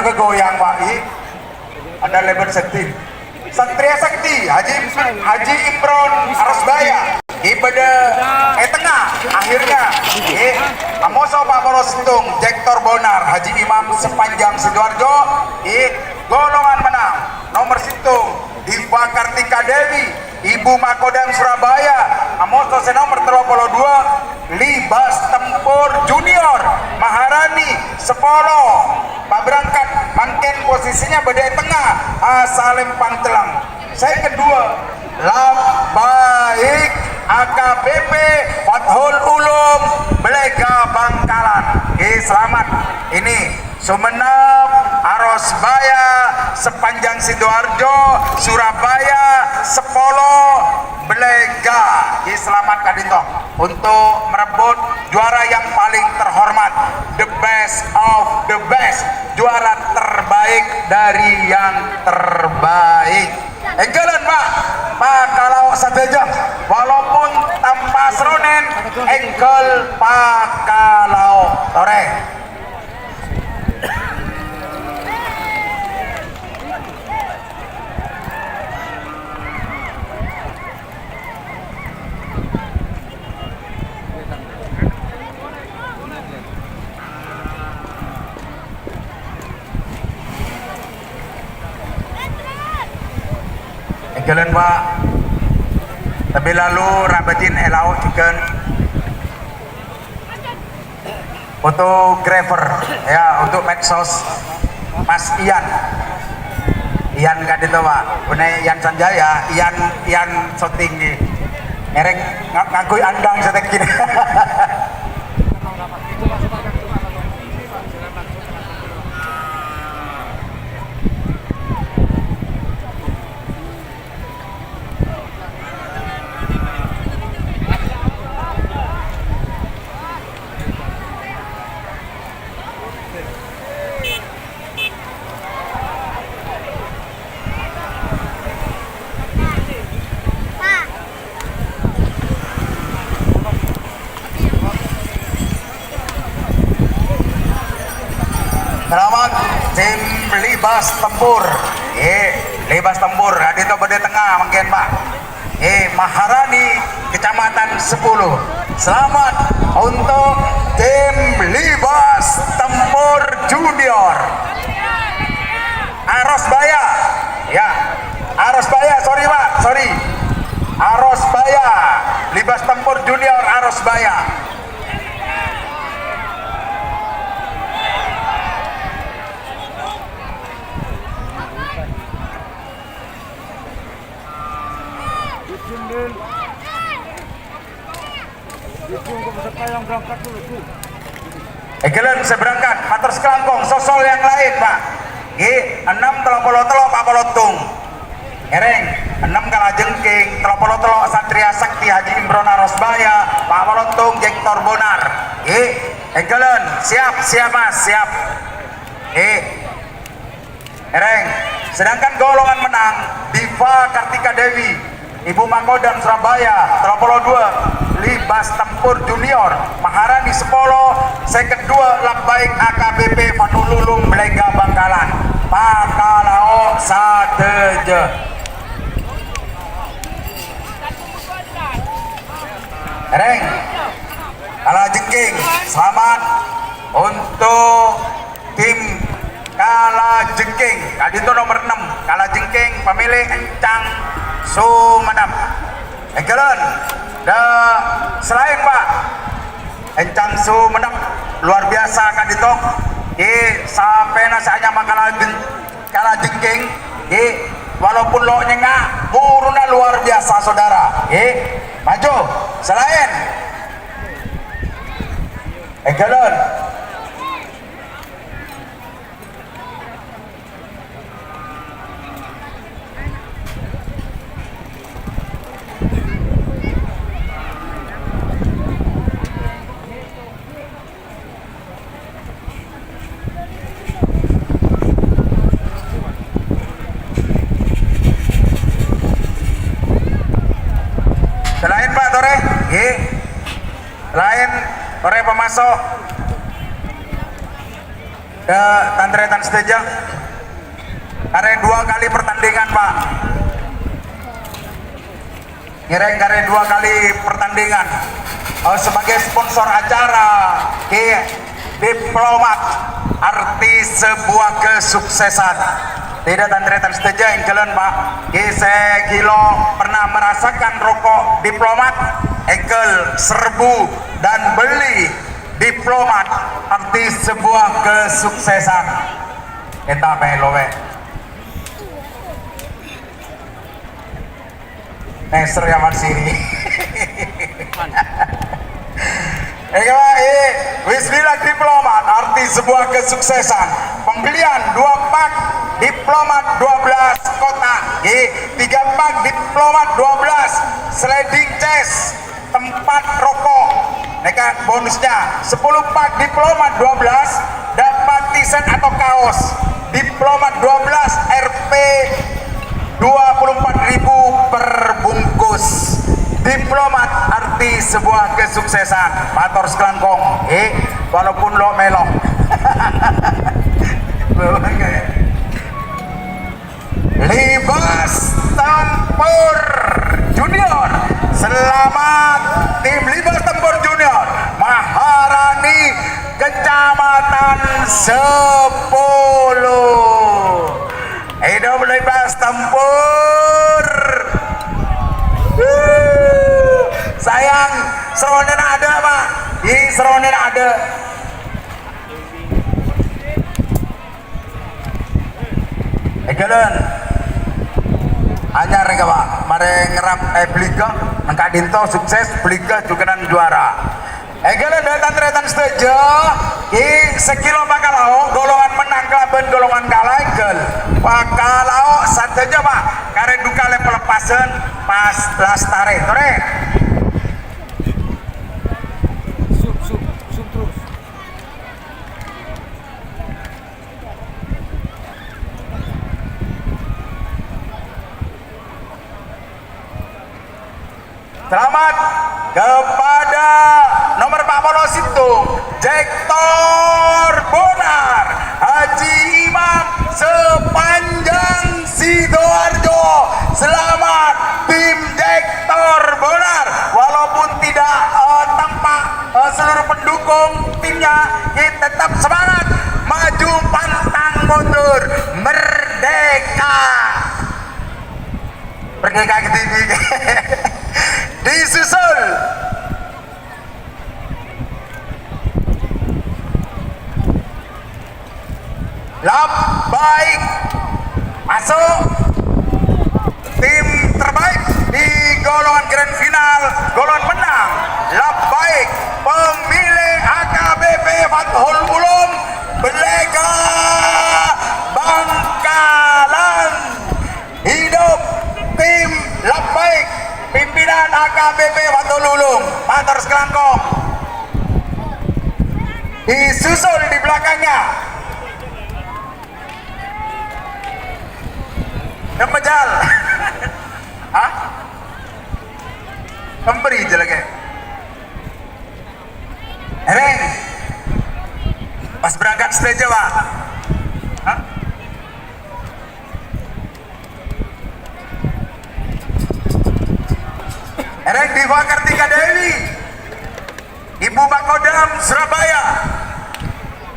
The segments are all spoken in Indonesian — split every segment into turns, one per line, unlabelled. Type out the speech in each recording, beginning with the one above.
tergoyang Pak. Ada lebar sekti. Satria Sakti Haji Imron Arosbaya pada tengah akhirnya Amoso Pak Borostung Jektor Bonar Haji Imam Sepanjang Sidoarjo golongan menang nomor situng Diva Kartika Dewi Ibu Makodam Surabaya Amoso senomor 32 Libas Tempur Junior Maharani Sepolo Pak berangkat mangken posisinya pada tengah Salim Pangtelang. Saya kedua Baik AKBP Fathul Ulum Belega Bangkalan. Selamat. Ini Sumeneb Arosbaya Sepanjang Sidoarjo Surabaya Sepolo Belega. Selamat Kadito untuk merebut juara yang paling terhormat, the best of the best, juara terbaik dari yang terbaik. Jalan Pak kalau saja walaupun tanpa seronen engkel Pak kalau tore. Jalan Pak lebih lalu rabatin elau chicken fotografer ya untuk medsos Mas Ian kan itu Pak punya Ian Sanjaya Ian syuting merek ngakui andang setek gini. Selamat tim Libas Tempur. Libas Tempur adito pada tengah mungkin Pak. Maharani Kecamatan 10. Selamat untuk tim Libas Tempur Junior. Arosbaya. Ya. Arosbaya, sorry Pak, sorry. Arosbaya. Libas Tempur Junior Arosbaya.
Yang berangkat dulu.
Kalian bisa berangkat, matur sekelangkong, sosol yang lain Pak. 6 telok Pak Polotung. Ereng 6 Kalajengking, telok Satria Sakti Haji Imron Arosbaya, Pak Polotung Jektor Bonar. Kalian siap Mas, siap. Ereng, sedangkan golongan menang Diva Kartika Dewi Ibu Makodam Surabaya, telok 2 Libas Tempur Junior Maharani Sepolo, saya kedua Labbaik AKBP Fathul Ulum Belega Bangkalan Pakalao Sateje. Reng Kalajengking, selamat untuk tim Kalajengking. Kadito nomor 6 Kalajengking pemilik Encang Sumeneb. Kalian selain Pak Encang Sumeneb luar biasa kan itu sampai nasanya Kalajengking walaupun lo nyengah buruna luar biasa saudara maju selain kalian lain Tore pemasok ke Tantretan Seteja. Kare 2 kali pertandingan Pak. Ngereng kare 2 kali pertandingan. Sebagai sponsor acara Diplomat, arti sebuah kesuksesan. Tidak Tantretan Seteja yang kalian Pak. Saya kilo pernah merasakan rokok Diplomat, engkel serbu dan beli Diplomat, arti sebuah kesuksesan. Kita melowe. Neser ya Mas sini. Wismillah Diplomat, arti sebuah kesuksesan. Pembelian 2 pak Diplomat 12 kotak, 3 pak Diplomat 12 sliding chest tempat rokok. Neka bonusnya 10 pak Diplomat 12 dapat t-shirt atau kaos Diplomat 12 Rp 24.000 per bungkus. Diplomat, arti sebuah kesuksesan. Matur sekelangkong, walaupun lo melok. Libas Tempur Junior, selamat tim Libas Tempur Junior Maharani Kecamatan 10. Hidup Libas Tempur. Sayang, seronen ada Pak. Seronen ada. Kalian anyar ya Pak. Mari ngerap Bliga, nangka dinto sukses, Bliga juga dan juara. Kalian datang Tantretan Seteja. Sekilo Pakalau, golongan menang kelaban golongan kalah egel. Pakalau saja Pak. Karen duka le pelepasan pas lastare, tore.
Sub terus.
Selamat kepada nomor 40 itu Jektor Bonar Haji Imam sepanjang Sidoarjo. Selamat tim Jektor Bonar, walaupun tidak tampak seluruh pendukung timnya, kita tetap semangat, maju pantang mundur, merdeka. Merdeka ke TV. Disusul lap baik masuk tim terbaik di golongan grand final, golongan menang lap baik pemilih AKBP Fathul Ulum Belega Bangkalan. Hidup tim lap baik pimpinan AKBP Fathul Ulum. Matur sekelangkong. Disusul di belakangnya Kemejal. Hah? Kemberi jelek. Ereng. Pas berangkat stage Pak. Hah? Ereng Diva Kartika Dewi, Ibu Bakodam Surabaya.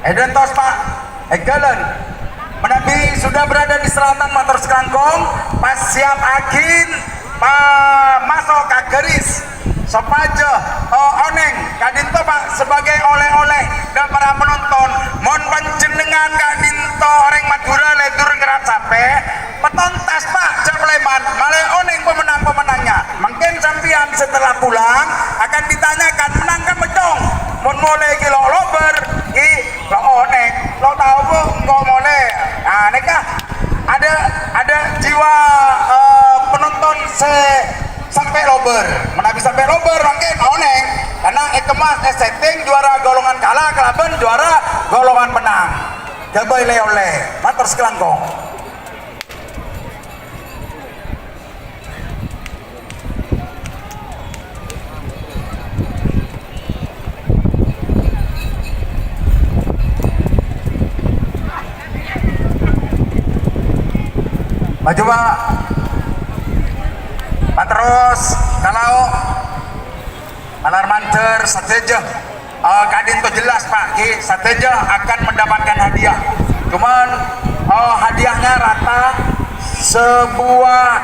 Edentos Pak Egalen menabi sudah berada di selatan Matur Sekelangkong. Pas siap agin Pak masuk ke garis sopaja oneng kadinto Pak sebagai oleh-oleh dan para penonton mohon panjenengan kadinto orang Madura ledur ngerat sape petontas Pak Japleman malah oneng pemenang-pemenangnya. Mungkin sampean setelah pulang akan ditanyakan menang ke medong mun mulai kilo lober lo oneng lo tahu bu nggak mulai nekah ada jiwa penonton sampai lober menabi sampai lober mungkin oneng karena kemas setting juara golongan kalah kelaban juara golongan menang gabai oleh Matur Sekelangkong. Maju Pak. Pak terus kalau alarmanter sateja kadin tuh jelas Pak Ki sateja akan mendapatkan hadiah. Cuman hadiahnya rata sebuah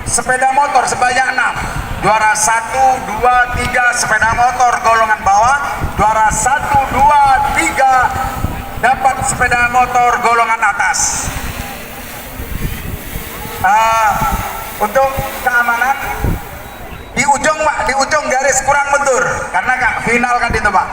sepeda motor sebanyak 6. Juara 1, 2, 3 sepeda motor golongan bawah. Juara 1, 2, 3 dapat sepeda motor golongan atas. Untuk keamanan di ujung Pak, di ujung garis kurang mundur karena final kan itu Pak.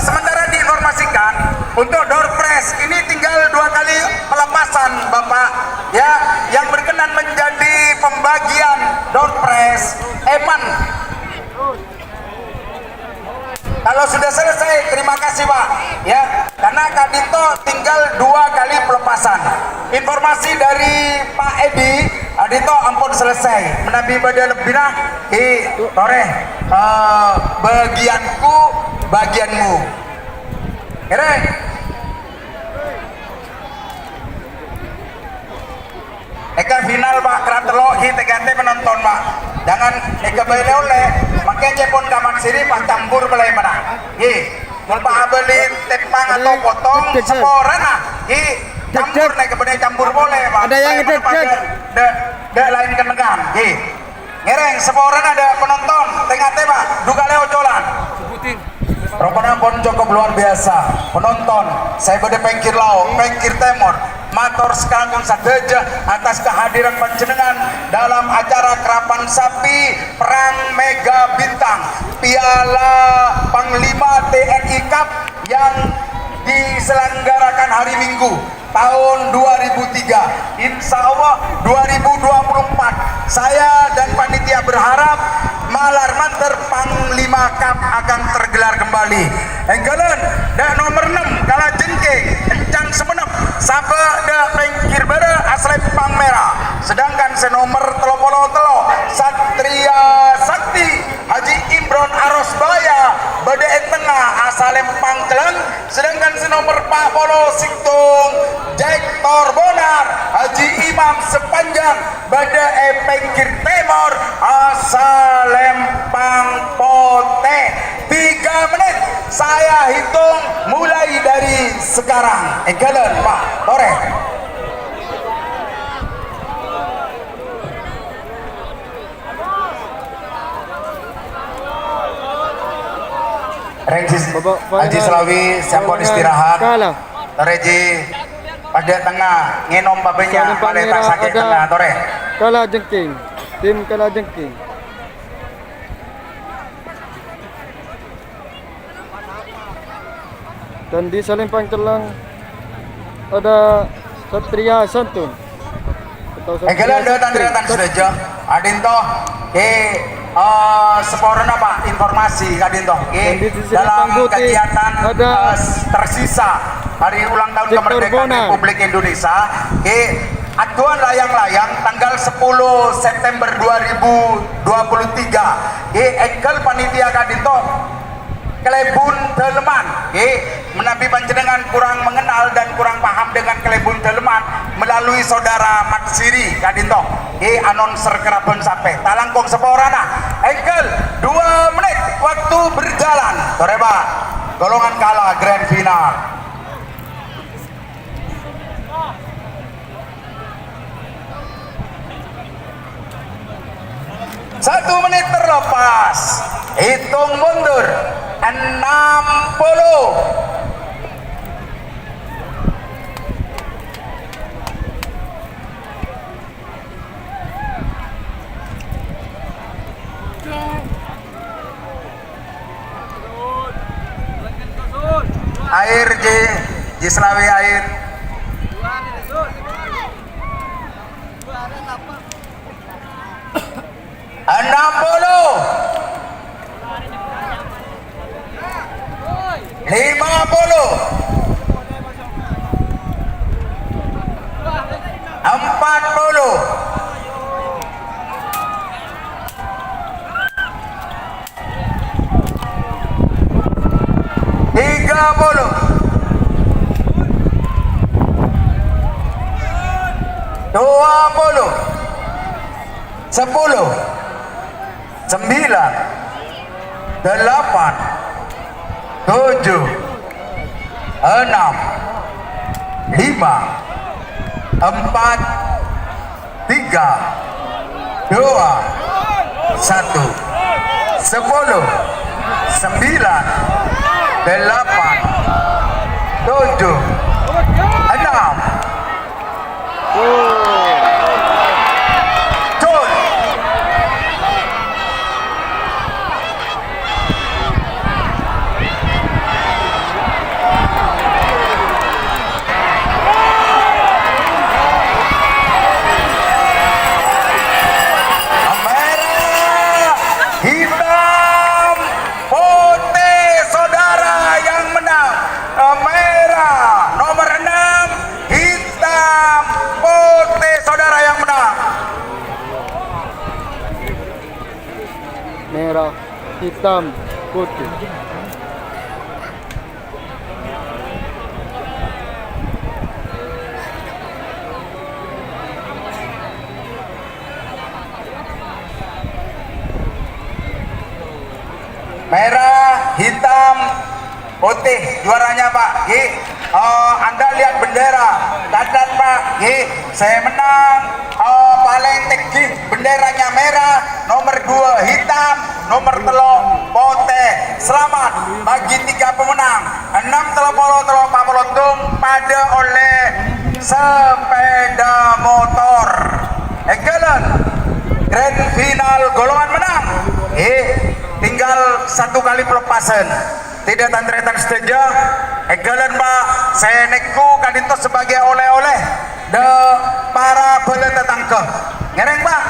Sementara diinformasikan untuk door prize ini tinggal 2 kali pelepasan Bapak ya, yang berkenan menjadi pembagian door prize Eman. Kalau sudah selesai terima kasih Pak ya, karena Kak Dito tinggal 2 kali pelepasan. Informasi dari Pak Edi, Adito ampun selesai menabi badal lebihna toreh bagianku bagianmu kere eka final Pak keratelo tegante penonton Pak jangan eka baile oleh makanya pun kamar siri Pak campur belai mana mulpa abelin tepang atau potong seporan campur naik ke campur boleh Pak.
Ada yang ngedek
de lain kenegan ngereng seporan ada penonton tengah Pak duga leo colan
Sebutin.
Rokona pun cukup luar biasa penonton saya berde pengkir lau pengkir temor mator sekanggung sadeja atas kehadiran panjenengan dalam acara kerapan sapi perang mega bintang Piala Panglima TNI Cup yang diselenggarakan hari Minggu tahun 2003. Insya Allah 2024 saya dan panitia berharap Malarmanter Panglima Cup akan tergelar kembali. Enggalan dan nomor 6 kalah jengking encang semenep sampai da pengkir bara aslep pang merah. Sedangkan senomor telo Satria Sakti Haji Imron Arosbaya bade tengah asalem pangkeleng. Sedangkan senomor 40 Siktung Jektor Bonar Haji Imam sepanjang bade pengkir temor asal Lempang Pote. 3 menit saya hitung mulai dari sekarang. Enggalan Pak Tore. Regis Haji Selawi siapon istirahat. Toreji pada tengah ngenom babenya maleta sakit tengah Tore.
Kalah jengking. Tim kalah jengking. Dan di Salempang Telang ada Satria Santun.
Enggalan datang sudah Adinto seporna Pak informasi Kadinto dalam kegiatan tersisa hari ulang tahun kemerdekaan Republik Indonesia aduan layang-layang tanggal 10 September 2023 engkel panitia Kadinto Kelebun Deleman menabi panjenengan kurang mengenal dan kurang paham dengan Kelebun Deleman melalui saudara Matsiri Kadinto announcer kerabon sampai talangkong seporana engkel 2 menit waktu berjalan Tore Pak golongan kalah grand final. Satu menit terlepas hitung mundur 60 air Ji Selawi air 30 20, 10, 9, 8, 7, 6, 5, 4, 3, 2, 1, 10, 9, 8, 7, 6. Gol. Merah, hitam, putih, saudara yang menang. Merah nomor 6, hitam, putih, saudara yang menang.
Merah, hitam, putih.
Merah, hitam, putih, juaranya Pak. Anda lihat bendera, catat Pak. Saya menang. Paling tinggi benderanya merah, nomor 2 hitam, nomor 3 putih. Selamat bagi 3 pemenang. 6 telopolo papolotung pada oleh sepeda motor. Egalen grand final golongan menang. Tinggal 1 kali pelepasan. Tidak tantretan saja. Egalen Pak, saya neku kadito sebagai oleh-oleh de para bele tetangga. Ngereng Pak,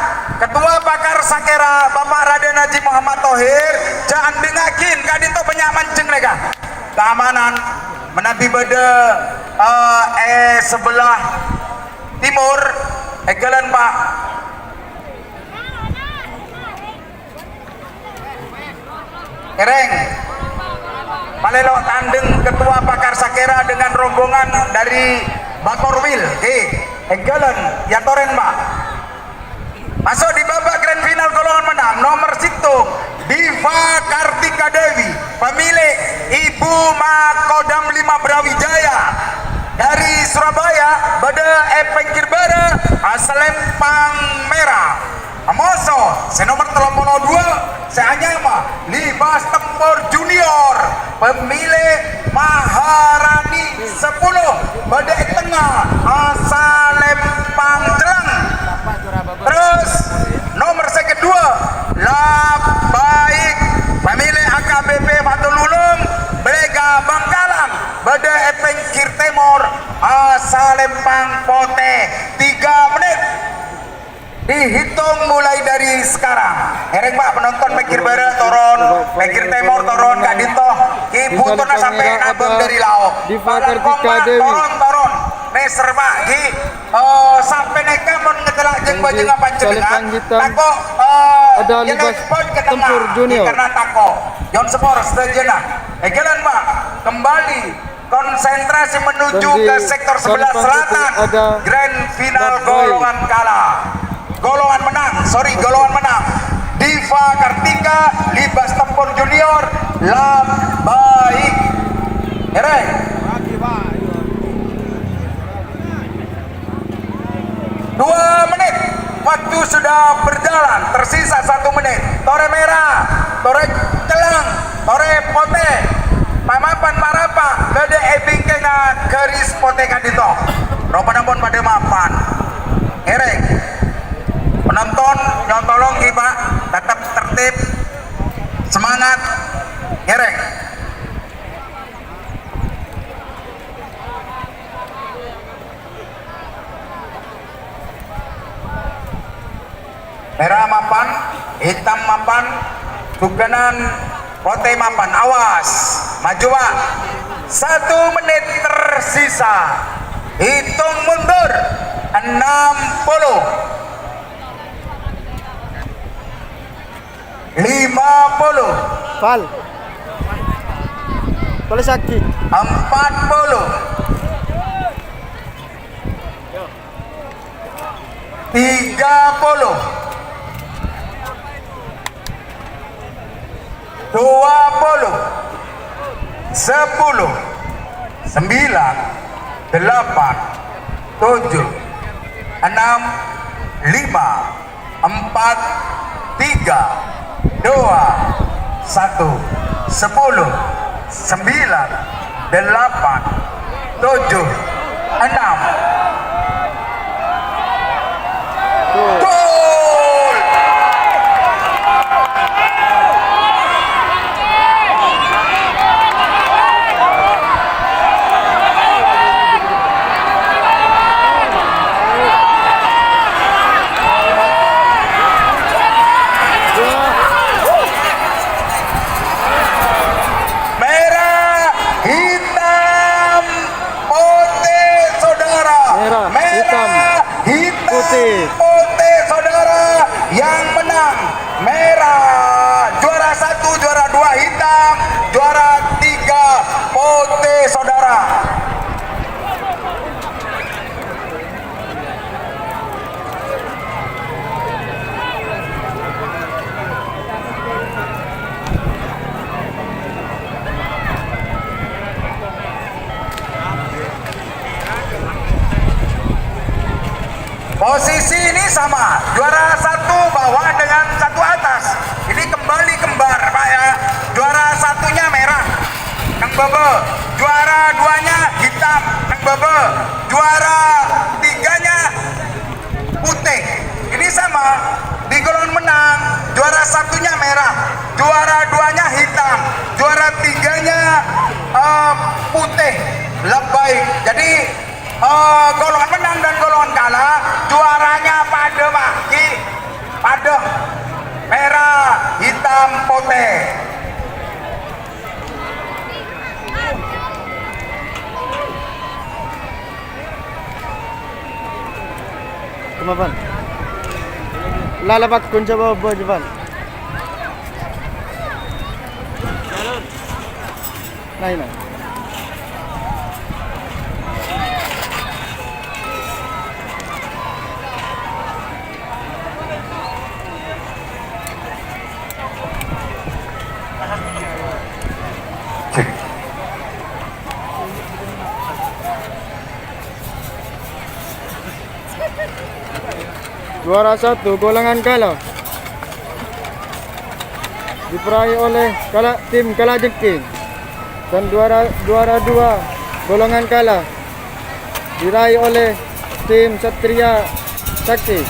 Ketua Pakar Sakera Bapak Raden Haji Muhammad Thohir, jangan dengakin kadito penyaman ceng lega. Keamanan menabi bede sebelah timur. Egalen Pak. Ngereng Malelo tandeng Ketua Pakar Sakera dengan rombongan dari Bakorwil. Egalen Yatoren Pak. Masuk di babak grand final golongan menang nomor 1 Diva Kartika Dewi, pemilik Ibu Makodam 5 Brawijaya dari Surabaya, Bada Epengkir Bara, Aselempang Merah. Amoso, senomor 32, seanyama Libas Tempur Junior, pemilik Maharani 10, Badai Tengah, Asalempang Jelang. Terus nomor kedua, Baik, pemilik AKBP Fatul Ulum, Brega Bangkalan, Badai Epengkir Timur, Asalempang Pote. 3 menit dihitung mulai dari sekarang. Hereng Pak, penonton Mekir Barat toron, Mekir Timur toron, Kak Dinto Ibu Tuna sampai abang dari laut
Diva Kartika Dewi
toron Neser Pak sampai neka mau ngetelak jeng baju ngapain cendengan tako
ada
yang
Libas
ekspor ke
Tempur
tengah
Junior
karena tako Yon Sport sejenak Egelan Pak, kembali konsentrasi menuju
Dan di
ke sektor sebelah
Salipang Putih
selatan.
ada
Grand final
Babai.
golongan kalah. Golongan menang. Diva Kartika, Libas Tempur Junior, Baik. Hereng. 2 menit. Waktu sudah berjalan, tersisa 1 menit. Tore merah, tore celang, tore pote. Pamapan marapa, gede ebingkenga garis pote kadito. Ropanapun pada mapan. Hereng. Penonton nyotolong Pak, tetap tertib, semangat. Hereng. Merah mapan, hitam mapan, bukanan pote mapan. Awas, maju Pak. 1 menit tersisa. Hitung mundur. 60, 50,
Fal boleh sakit
40, 30, 20, 10, 9, 8, 7, 6, 5, 4, 3, 2, 1, sepuluh, 9, 8, 7, 6. Gol! Merah, hitam, putih, saudara.
Merah, hitam, putih.
Putih, saudara. Yang menang merah, juara 1, juara 2 hitam, juara 3 putih, saudara. Posisi ini sama, juara 1 bawah dengan 1 atas. Ini kembali kembar, Pak ya. Juara 1-nya merah, Kang Bebe. Juara 2-nya hitam, Kang Bebe. Juara 3-nya putih. Ini sama, di golongan menang, juara 1-nya merah, juara 2-nya hitam, juara 3-nya putih. Lebay. Jadi golongan menang dan golongan kalah juaranya pada Pak Ki, pada merah, hitam, putih.
Kumaban. Lalabat kun sa baba, Japan. Nay na. Juara 1 golongan kalah diperaih oleh tim Kalajengking, dan juara 2 golongan kalah diraih oleh tim Satria Sakti,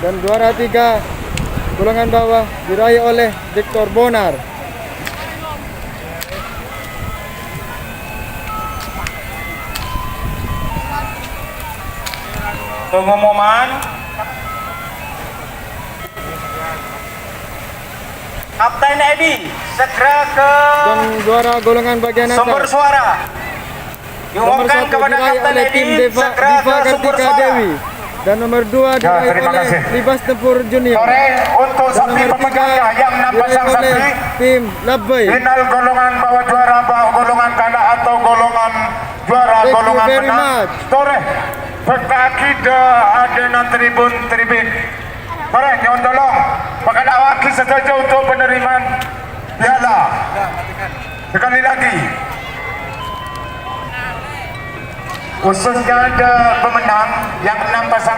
dan juara 3 golongan bawah diraih oleh Victor Bonar.
Pengumuman Kapten Edi segera ke
Dan juara golongan bagian
sumber
atas
suara.
nomor
Diumumkan
1
kepada
diraih
Kapten
oleh tim
Edi
Diva
segera ke sumber
Kartika
suara.
Dewi, dan nomor 2 diraih
terima
oleh
kasih.
Libas Tempur Junior,
Sore untuk
dan
sapi
nomor 3
pemegangnya yang 6 pasang
diraih oleh
sapi.
tim Labai.
Final golongan bawah juara, bawah golongan kalah atau golongan juara,
Thank you
golongan
very
menang.
much.
Sore bekaki ada na tribun. Mari nyon tolong pakada wakil saja untuk penerimaan piala. Sekali lagi khususnya ada pemenang yang 6 pasang